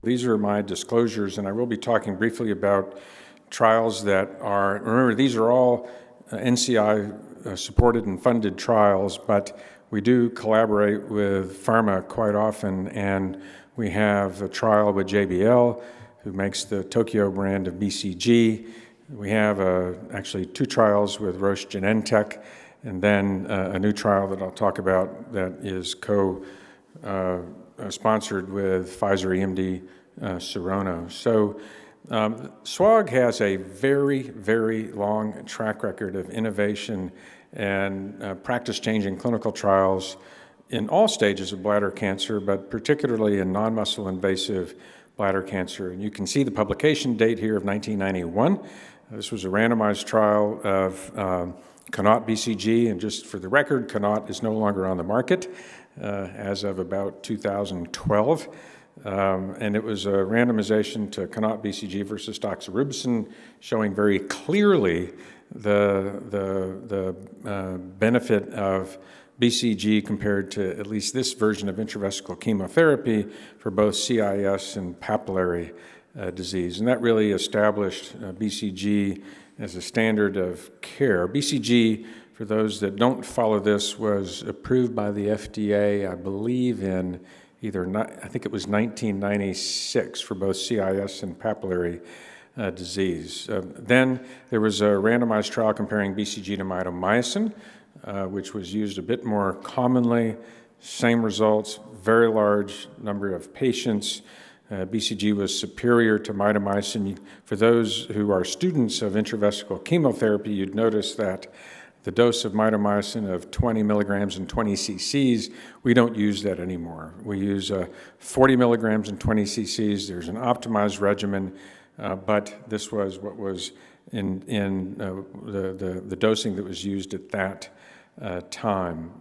These are my disclosures, and I will be talking briefly about trials that are, remember, these are all NCI supported and funded trials, but we do collaborate with pharma quite often, and we have a trial with JBL, who makes the Tokyo brand of BCG. We have actually 2 trials with Roche Genentech, and then a new trial that I'll talk about that is sponsored with Pfizer EMD Serono. So SWOG has a very, very long track record of innovation and practice-changing clinical trials in all stages of bladder cancer, but particularly in non-muscle invasive bladder cancer. And you can see the publication date here of 1991. This was a randomized trial of Connaught BCG, and just for the record, Connaught is no longer on the market as of about 2012. And it was a randomization to Connaught BCG versus doxorubicin, showing very clearly the benefit of BCG compared to at least this version of intravesical chemotherapy for both CIS and papillary disease. And that really established BCG as a standard of care. BCG, for those that don't follow this, was approved by the FDA, I believe, in I think it was 1996 for both CIS and papillary disease. Then there was a randomized trial comparing BCG to mitomycin, which was used a bit more commonly. Same results, very large number of patients. BCG was superior to mitomycin. For those who are students of intravesical chemotherapy, you'd notice that the dose of mitomycin of 20 milligrams and 20 cc's, we don't use that anymore. We use 40 milligrams and 20 cc's. There's an optimized regimen, but this was what was in the dosing that was used at that time.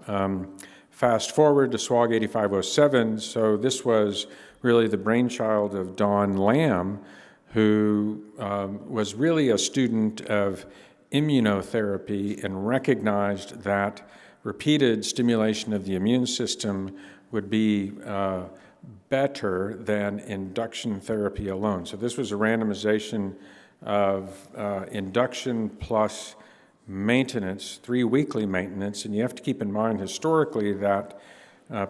Fast forward to SWOG 8507. So this was really the brainchild of Don Lamb, who was really a student of immunotherapy and recognized that repeated stimulation of the immune system would be better than induction therapy alone. So this was a randomization of induction plus maintenance, 3 weekly maintenance, and you have to keep in mind historically that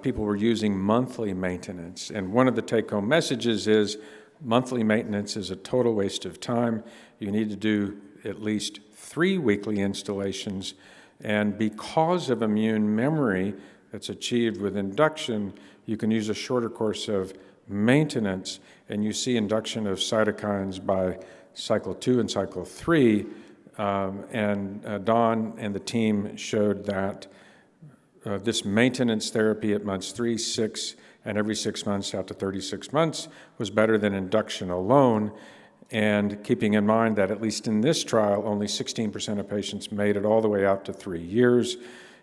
people were using monthly maintenance. And one of the take-home messages is monthly maintenance is a total waste of time. You need to do at least 3 weekly installations, and because of immune memory that's achieved with induction, you can use a shorter course of maintenance, and you see induction of cytokines by cycle 2 and cycle 3, and Don and the team showed that this maintenance therapy at months 3, 6, and every 6 months out to 36 months was better than induction alone. And keeping in mind that at least in this trial, only 16% of patients made it all the way out to 3 years.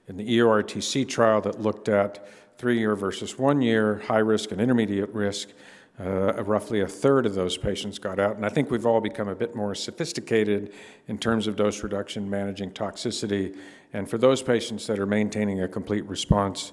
In the EORTC trial that looked at 3-year versus 1 year, high risk and intermediate risk, roughly a third of those patients got out. And I think we've all become a bit more sophisticated in terms of dose reduction, managing toxicity. And for those patients that are maintaining a complete response,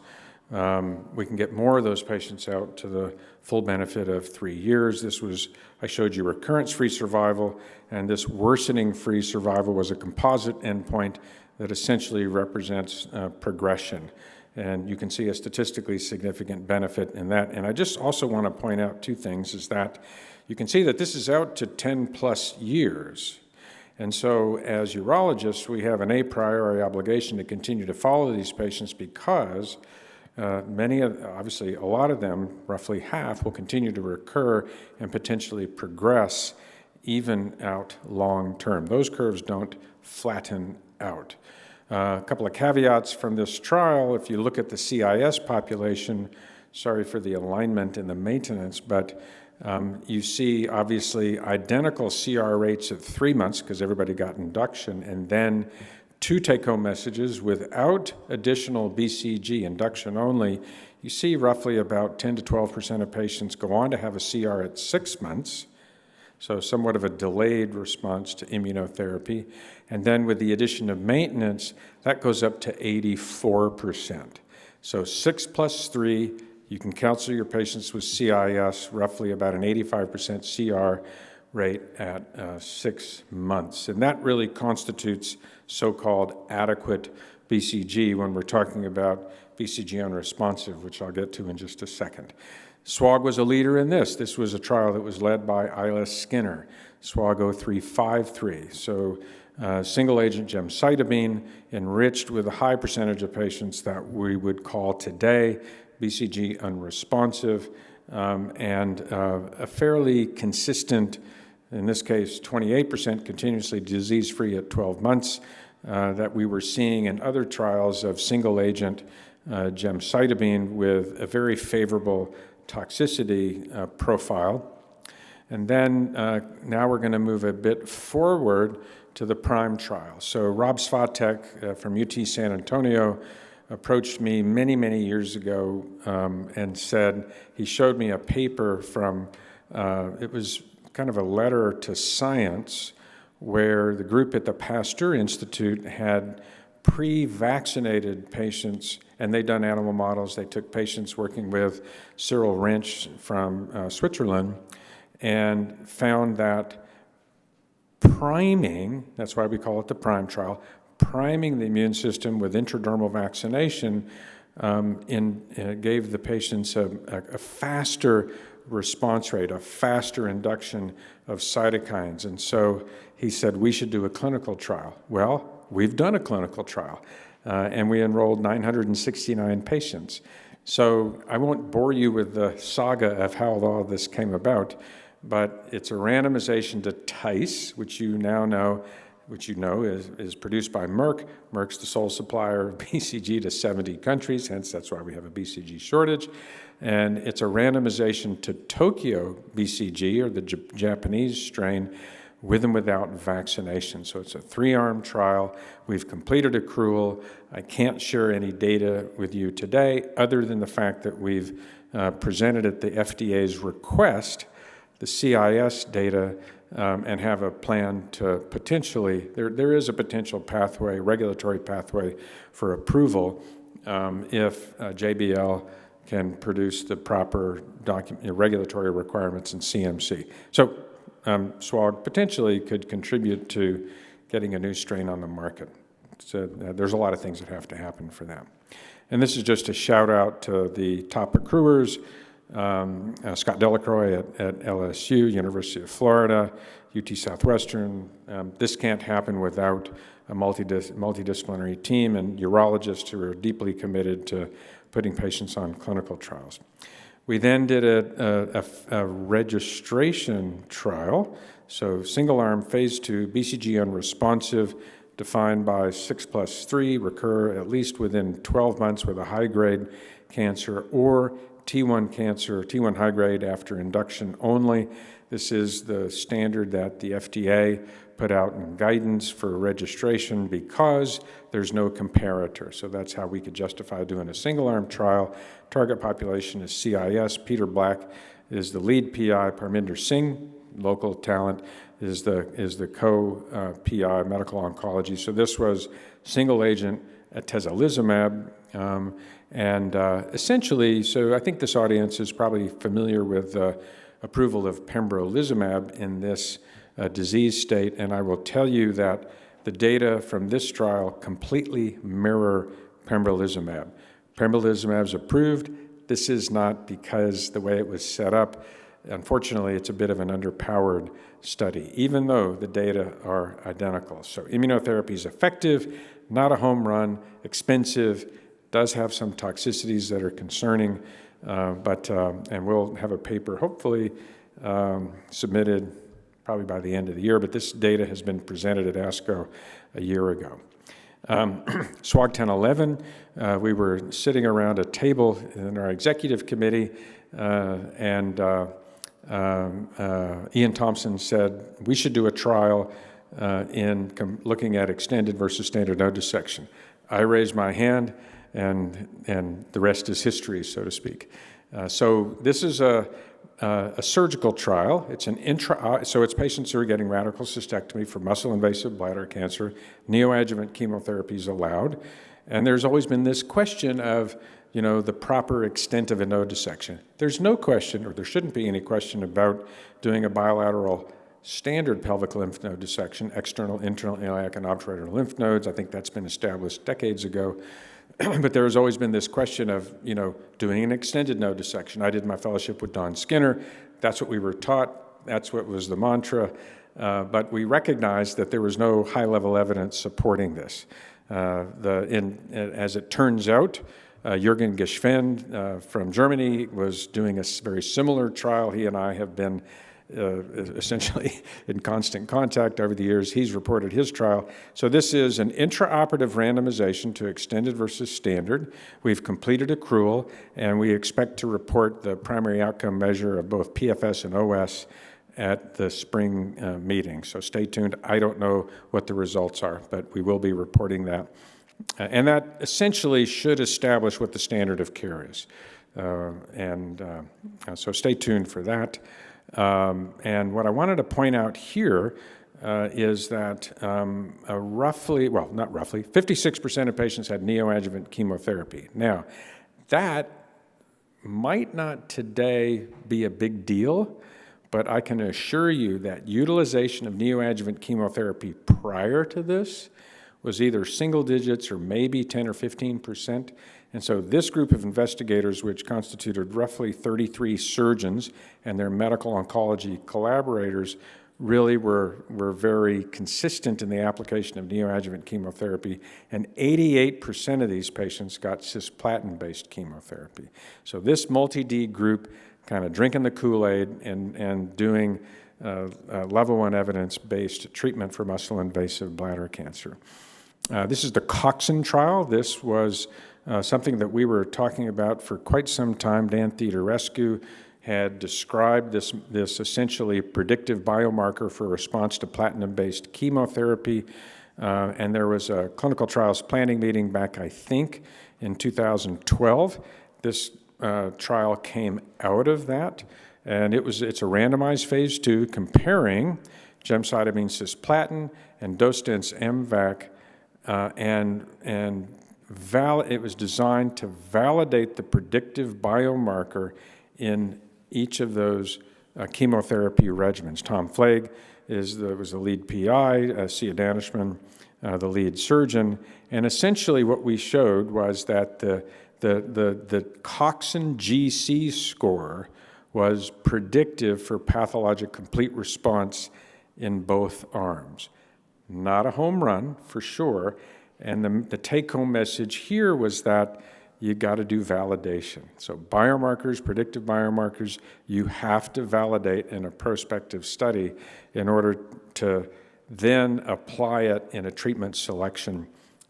we can get more of those patients out to the full benefit of 3 years. This was, I showed you recurrence-free survival, and this worsening-free survival was a composite endpoint that essentially represents progression. And you can see a statistically significant benefit in that. And I just also want to point out 2 things, is that you can see that this is out to 10 plus years. And so as urologists, we have an a priori obligation to continue to follow these patients because obviously a lot of them, roughly half, will continue to recur and potentially progress even out long term. Those curves don't flatten out. A couple of caveats from this trial. If you look at the CIS population, sorry for the alignment in the maintenance, but you see obviously identical CR rates at 3 months because everybody got induction, and then 2 take-home messages without additional BCG, induction only. You see roughly about 10 to 12% of patients go on to have a CR at 6 months, so somewhat of a delayed response to immunotherapy. And then with the addition of maintenance, that goes up to 84%. So 6 plus 3, You can counsel your patients with CIS, roughly about an 85% CR rate at 6 months. And that really constitutes so-called adequate BCG when we're talking about BCG unresponsive, which I'll get to in just a second. SWOG was a leader in this. This was a trial that was led by Isla Skinner, SWOG 0353. So single-agent gemcitabine enriched with a high percentage of patients that we would call today BCG unresponsive, and a fairly consistent, in this case, 28% continuously disease-free at 12 months that we were seeing in other trials of single-agent gemcitabine with a very favorable toxicity profile. And then now we're going to move a bit forward to the PRIME trial. So Rob Svatek from UT San Antonio approached me many, many years ago and said, he showed me a paper from, it was kind of a letter to Science, where the group at the Pasteur Institute had pre-vaccinated patients, and they'd done animal models. They took patients working with Cyril Rinch from Switzerland and found that priming, that's why we call it the PRIME trial, priming the immune system with intradermal vaccination gave the patients a faster response rate, a faster induction of cytokines. And so he said, we should do a clinical trial. Well, we've done a clinical trial, and we enrolled 969 patients. So I won't bore you with the saga of how all this came about, but it's a randomization to TICE, which you now know, is produced by Merck. Merck's the sole supplier of BCG to 70 countries, hence that's why we have a BCG shortage. And it's a randomization to Tokyo BCG, or the Japanese strain, with and without vaccination. So it's a 3-arm trial. We've completed accrual. I can't share any data with you today other than the fact that we've presented at the FDA's request the CIS data and have a plan to potentially, there is a potential pathway, regulatory pathway for approval if JBL can produce the proper regulatory requirements in CMC. So SWOG potentially could contribute to getting a new strain on the market. So there's a lot of things that have to happen for that. And this is just a shout out to the top accruers, Scott Delacroix at LSU, University of Florida, UT Southwestern. This can't happen without a multidisciplinary team and urologists who are deeply committed to putting patients on clinical trials. We then did a registration trial, so single-arm phase 2, BCG unresponsive, defined by 6+3, recur at least within 12 months with a high-grade cancer, or T1 cancer, T1 high-grade after induction only. This is the standard that the FDA put out in guidance for registration because there's no comparator. So that's how we could justify doing a single-arm trial. Target population is CIS. Peter Black is the lead PI. Parminder Singh, local talent, is the co-PI, medical oncology. So this was single-agent atezolizumab. Essentially, so I think this audience is probably familiar with approval of pembrolizumab in this disease state, and I will tell you that the data from this trial completely mirror pembrolizumab. Pembrolizumab is approved. This is not because the way it was set up. Unfortunately, it's a bit of an underpowered study, even though the data are identical. So immunotherapy is effective, not a home run, expensive, does have some toxicities that are concerning, and we'll have a paper hopefully submitted probably by the end of the year, but this data has been presented at ASCO a year ago. SWOG 1011, we were sitting around a table in our executive committee, and Ian Thompson said, we should do a trial looking at extended versus standard node dissection. I raised my hand, and the rest is history, so to speak. So this is a surgical trial. It's so it's patients who are getting radical cystectomy for muscle-invasive bladder cancer. Neoadjuvant chemotherapy is allowed. And there's always been this question of, the proper extent of a node dissection. There's no question, or there shouldn't be any question, about doing a bilateral standard pelvic lymph node dissection, external, internal, iliac, and obturator lymph nodes. I think that's been established decades ago. But there has always been this question of, doing an extended node dissection. I did my fellowship with Don Skinner. That's what we were taught. That's what was the mantra. But we recognized that there was no high-level evidence supporting this. As it turns out, Jürgen Geschwend from Germany was doing a very similar trial. He and I have been essentially in constant contact over the years. He's reported his trial. So this is an intraoperative randomization to extended versus standard. We've completed accrual, and we expect to report the primary outcome measure of both PFS and OS at the spring meeting. So stay tuned. I don't know what the results are, but we will be reporting that. And that essentially should establish what the standard of care is. So stay tuned for that. And what I wanted to point out here is that roughly, well, not roughly, 56% of patients had neoadjuvant chemotherapy. Now, that might not today be a big deal, but I can assure you that utilization of neoadjuvant chemotherapy prior to this was either single digits or maybe 10 or 15%. And so this group of investigators, which constituted roughly 33 surgeons and their medical oncology collaborators, really were very consistent in the application of neoadjuvant chemotherapy, and 88% of these patients got cisplatin-based chemotherapy. So this multi-D group kind of drinking the Kool-Aid and doing level 1 evidence-based treatment for muscle-invasive bladder cancer. This is the Coxon trial. This was something that we were talking about for quite some time. Dan Theodorescu had described this essentially predictive biomarker for response to platinum-based chemotherapy. And there was a clinical trials planning meeting back, I think, in 2012. This trial came out of that, and it's a randomized phase 2 comparing gemcitabine cisplatin and Dostance MVAC, it was designed to validate the predictive biomarker in each of those chemotherapy regimens. Tom Flagg was the lead PI, Sia Danishman, the lead surgeon, and essentially what we showed was that the Coxon GC score was predictive for pathologic complete response in both arms. Not a home run, for sure, and the take-home message here was that you got to do validation. So biomarkers, predictive biomarkers, you have to validate in a prospective study in order to then apply it in a treatment selection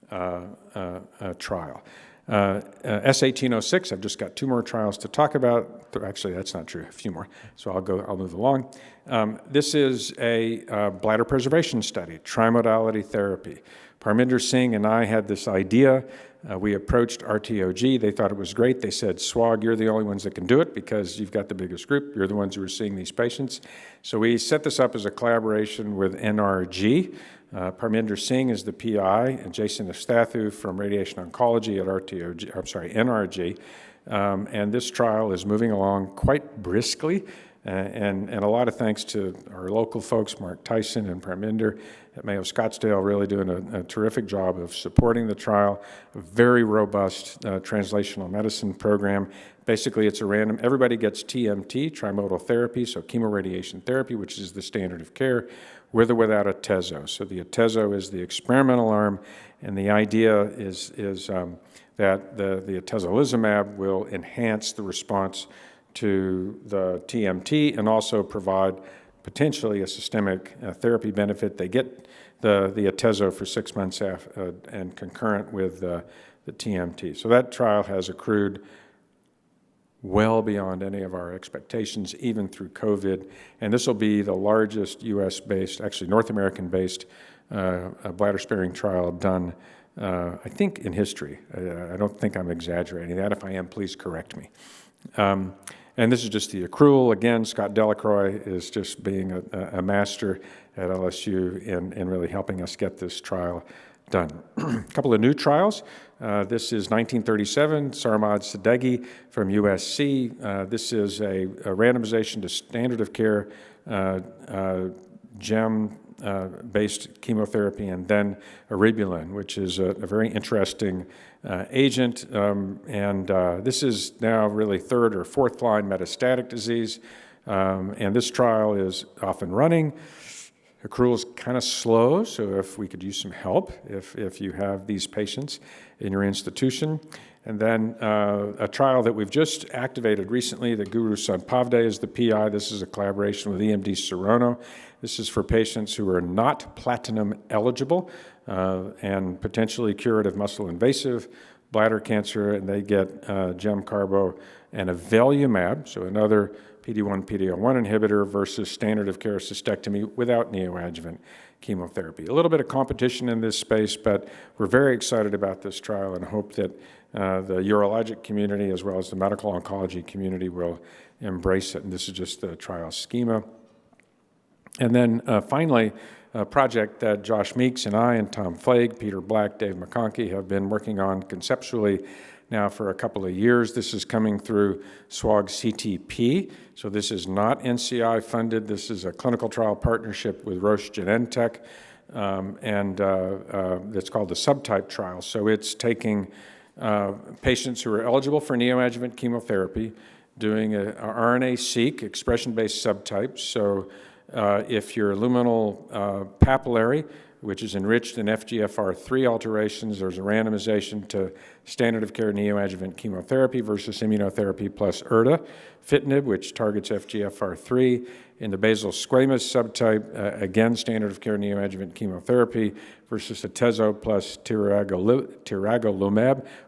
trial. S1806, I've just got 2 more trials to talk about. Actually, that's not true, a few more, so I'll move along. This is a bladder preservation study, trimodality therapy. Parminder Singh and I had this idea. We approached RTOG. They thought it was great. They said, SWOG, you're the only ones that can do it because you've got the biggest group. You're the ones who are seeing these patients. So we set this up as a collaboration with NRG. Parminder Singh is the PI, and Jason Estathu from Radiation Oncology at NRG. And this trial is moving along quite briskly. And a lot of thanks to our local folks, Mark Tyson and Parminder at Mayo Scottsdale, really doing a terrific job of supporting the trial. A very robust translational medicine program. Basically, it's a random, everybody gets TMT, trimodal therapy, so chemoradiation therapy, which is the standard of care, with or without atezo. So the atezo is the experimental arm, and the idea is that the atezolizumab will enhance the response to the TMT and also provide potentially a systemic therapy benefit. They get the atezo for 6 months and concurrent with the TMT. So that trial has accrued well beyond any of our expectations, even through COVID. And this will be the largest US-based, actually North American-based bladder-sparing trial done, I think, in history. I don't think I'm exaggerating that. If I am, please correct me. And this is just the accrual. Again, Scott Delacroix is just being a master at LSU in really helping us get this trial done. A couple of new trials. This is 1937, Sarmad Sadeghi from USC. This is a randomization to standard of care gem-based chemotherapy, and then eribulin, which is a very interesting agent. This is now really third or fourth line metastatic disease. And this trial is off and running. Accrual is kind of slow, so if we could use some help if you have these patients in your institution. And then a trial that we've just activated recently, the Guru Sampavde is the PI. This is a collaboration with EMD Serono. This is for patients who are not platinum eligible and potentially curative muscle invasive bladder cancer, and they get gem-carbo and avelumab, so another PD-1, PD-L1 inhibitor versus standard of care cystectomy without neoadjuvant chemotherapy. A little bit of competition in this space, but we're very excited about this trial and hope that the urologic community as well as the medical oncology community will embrace it. And this is just the trial schema. And then finally, a project that Josh Meeks and I and Tom Flagg, Peter Black, Dave McConkey have been working on conceptually now for a couple of years. This is coming through SWOG CTP. So this is not NCI funded. This is a clinical trial partnership with Roche Genentech, and it's called the SUBTYP Trial. So it's taking patients who are eligible for neoadjuvant chemotherapy, doing a RNA-seq expression-based subtypes. So if you're luminal papillary, which is enriched in FGFR3 alterations, there's a randomization to standard of care neoadjuvant chemotherapy versus immunotherapy plus erdafitinib, which targets FGFR3. In the basal squamous subtype, again, standard of care neoadjuvant chemotherapy versus atezo plus tiragolumab,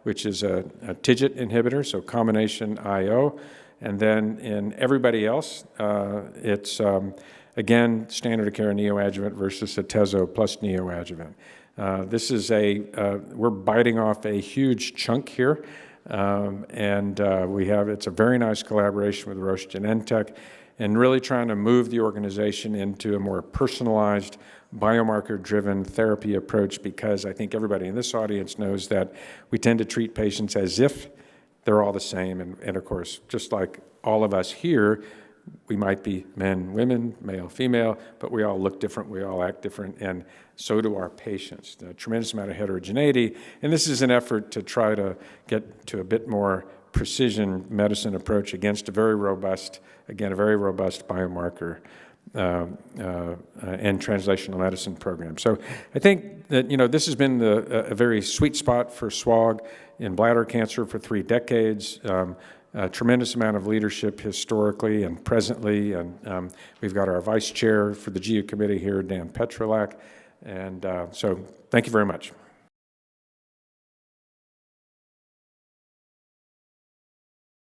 which is a TIGIT inhibitor, so combination IO. And then in everybody else, it's again, standard of care neoadjuvant versus atezo plus neoadjuvant. This is we're biting off a huge chunk here, and it's a very nice collaboration with Roche Genentech, and really trying to move the organization into a more personalized, biomarker-driven therapy approach, because I think everybody in this audience knows that we tend to treat patients as if they're all the same, and of course, just like all of us here, we might be men, women, male, female, but we all look different, we all act different, and so do our patients. A tremendous amount of heterogeneity, and this is an effort to try to get to a bit more precision medicine approach against a very robust biomarker and translational medicine program. So I think that, this has been a very sweet spot for SWOG in bladder cancer for 3 decades. A tremendous amount of leadership historically and presently, and we've got our vice chair for the GU committee here, Dan Petrolak, and so thank you very much.